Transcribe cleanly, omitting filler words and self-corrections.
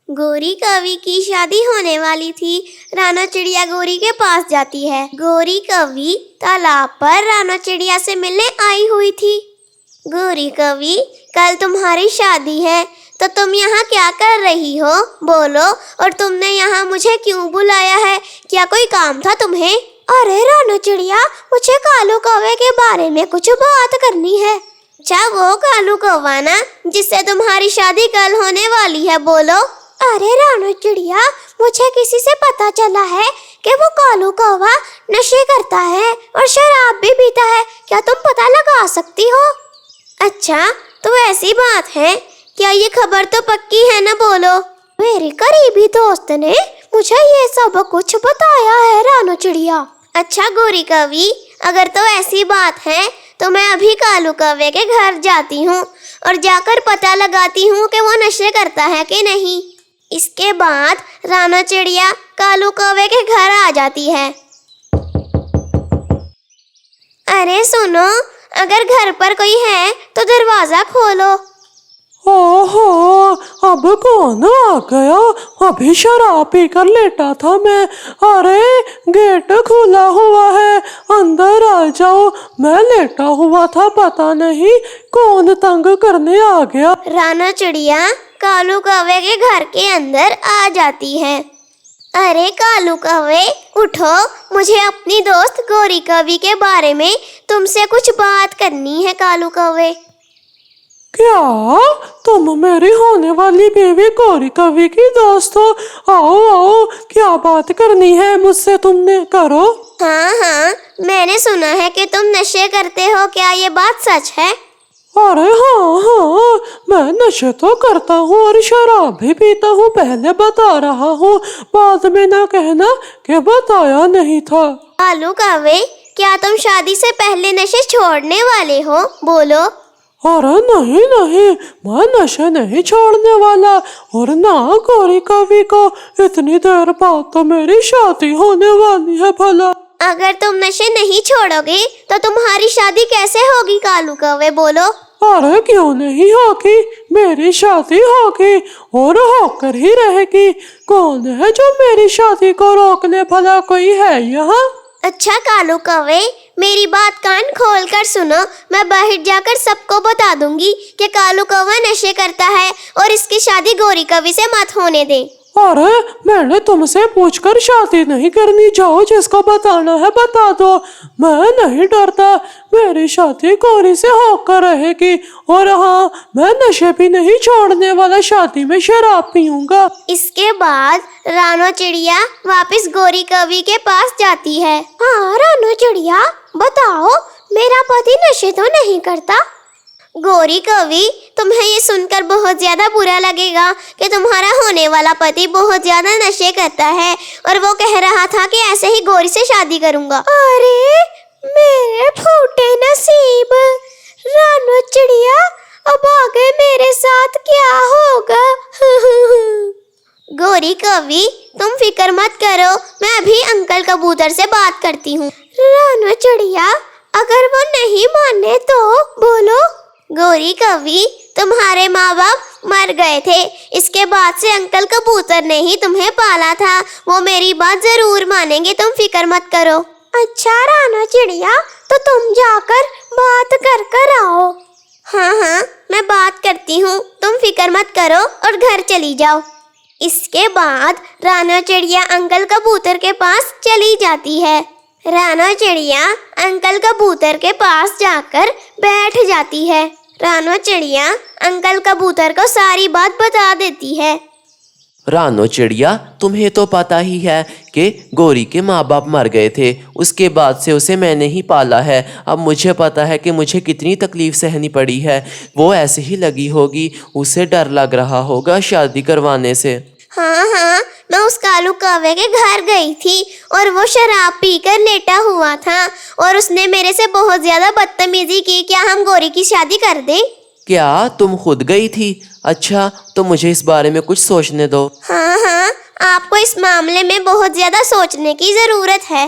گوری کوی کی شادی ہونے والی تھی۔ رانا چڑیا گوری کے پاس جاتی ہے۔ گوری کوی تالاب پر رانا چڑیا سے ملنے آئی ہوئی تھی۔ گوری کوی، کل تمہاری شادی ہے تو تم یہاں کیا کر رہی ہو؟ بولو، اور تم نے یہاں مجھے کیوں بلایا ہے؟ کیا کوئی کام تھا تمہیں؟ ارے رانا چڑیا، مجھے کالو کوے کے بارے میں کچھ بات کرنی ہے۔ اچھا، وہ کالو کوہ نا جس سے تمہاری شادی کل ہونے والی ہے، بولو۔ ارے رانا چڑیا، مجھے کسی سے پتا چلا ہے کہ وہ کالو کوہ نشے کرتا ہے اور شراب بھی پیتا ہے۔ کیا تم پتہ لگا سکتی ہو؟ اچھا، تو ایسی بات ہے، کیا یہ خبر تو پکی ہے نا؟ بولو۔ میری قریبی دوست نے مجھے یہ سب کچھ بتایا ہے رانا چڑیا۔ اچھا گوری کوی، اگر تو ایسی بات ہے تو میں ابھی کالو کوے کے گھر جاتی ہوں اور جا کر پتہ لگاتی ہوں کہ وہ نشے کرتا ہے کہ نہیں۔ اس کے بعد رانا چڑیا کالو کوے کے گھر آ جاتی ہے۔ ارے سنو، اگر گھر پر کوئی ہے تو دروازہ کھولو۔ اب کون آ گیا؟ ابھی شراب پی کر لیٹا تھا میں۔ ارے گیٹ کھلا ہوا ہے، اندر آ جاؤ۔ میں لیٹا ہوا تھا، پتا نہیں کون تنگ کرنے آ گیا۔ رانا چڑیا کالو کوے کے گھر کے اندر آ جاتی ہے۔ ارے کالو کوے، اٹھو، مجھے اپنی دوست گوری کوی کے بارے میں تم سے کچھ بات کرنی ہے کالو کوے۔ کیا تم میری ہونے والی بیوی گوری کوی کی دوست ہو؟ آؤ، کیا بات کرنی ہے مجھ سے تم نے؟ کرو۔ ہاں، میں نے سنا ہے کہ تم نشے کرتے ہو، کیا یہ بات سچ ہے؟ ارے ہاں، میں نشے تو کرتا ہوں اور شراب بھی پیتا ہوں، پہلے بتا رہا ہوں، بعد میں نہ کہنا کہ بتایا نہیں تھا۔ کالو کوے، کیا تم شادی سے پہلے نشے چھوڑنے والے ہو؟ بولو۔ ارے نہیں، میں نشے نہیں چھوڑنے والا، اور نہ گوری کوی کو۔ اتنی دیر بعد تو میری شادی ہونے والی ہے بھلا۔ اگر تم نشے نہیں چھوڑو گے تو تمہاری شادی کیسے ہوگی کالو کوے؟ بولو۔ ارے کیوں نہیں ہوگی، میری شادی ہوگی اور ہو کر ہی رہے گی۔ کون ہے جو میری شادی کو روک لے بھلا؟ کوئی ہے یہاں؟ اچھا کالو کوے، میری بات کان کھول کر سنو، میں باہر جا کر سب کو بتا دوں گی کہ کالو کوہ نشے کرتا ہے اور اس کی شادی گوری کوی سے مت ہونے دیں۔ ارے میں نے تم سے پوچھ کر شادی نہیں کرنی، جاؤ جس کو بتانا ہے بتا دو۔ میں نہیں ڈرتا، میری شادی گوری سے ہو کر رہے گی، اور ہاں میں نشے بھی نہیں چھوڑنے والا، شادی میں شراب پیوں گا۔ اس کے بعد رانا چڑیا واپس گوری کوی کے پاس جاتی ہے۔ ہاں رانا چڑیا، بتاؤ، میرا پتی نشے تو نہیں کرتا؟ گوری کوی، تمہیں یہ سن کر بہت زیادہ برا لگے گا کہ تمہارا ہونے والا پتی بہت زیادہ نشے کرتا ہے، اور وہ کہہ رہا تھا کہ ایسے ہی گوری سے شادی کروں گا۔ ارے میرے پھوٹے نصیب، رانا چڑیا، اب آگے میرے ساتھ کیا ہوگا؟ گوری کوی، تم فکر مت کرو، میں ابھی انکل کبوتر سے بات کرتی ہوں۔ رانا چڑیا، اگر وہ نہیں مانے تو؟ بولو۔ گوری کوی، تمہارے ماں باپ مر گئے تھے، اس کے بعد سے انکل کبوتر نے ہی تمہیں پالا تھا، وہ میری بات ضرور مانیں گے، تم فکر مت کرو۔ اچھا رانا چڑیا، تو تم جا کر بات کر آؤ۔ ہاں، میں بات کرتی ہوں، تم فکر مت کرو اور گھر چلی جاؤ۔ اس کے بعد رانا چڑیا انکل کبوتر کے پاس چلی جاتی ہے۔ رانا چڑیا انکل کبوتر کے پاس جا کر بیٹھ جاتی ہے۔ رانا چڑیا انکل کبوتر کو ساری بات بتا دیتی ہے۔ رانو چڑیا، تمہیں تو پتا ہی ہے کہ گوری کے ماں باپ مر گئے تھے، اس کے بعد سے اسے میں نے ہی پالا ہے۔ اب مجھے پتا ہے کہ مجھے کتنی تکلیف سہنی پڑی ہے، وہ ایسے ہی لگی ہوگی، اسے ڈر لگ رہا ہوگا شادی کروانے سے۔ ہاں، میں اس کالو کوے کے گھر گئی تھی اور وہ شراب پی کر لیٹا ہوا تھا، اور اس نے میرے سے بہت زیادہ بدتمیزی کی۔ کیا ہم گوری کی شادی کر دیں؟ کیا تم خود گئی تھی؟ اچھا، تو مجھے اس بارے میں کچھ سوچنے دو۔ ہاں، آپ کو اس معاملے میں بہت زیادہ سوچنے کی ضرورت ہے۔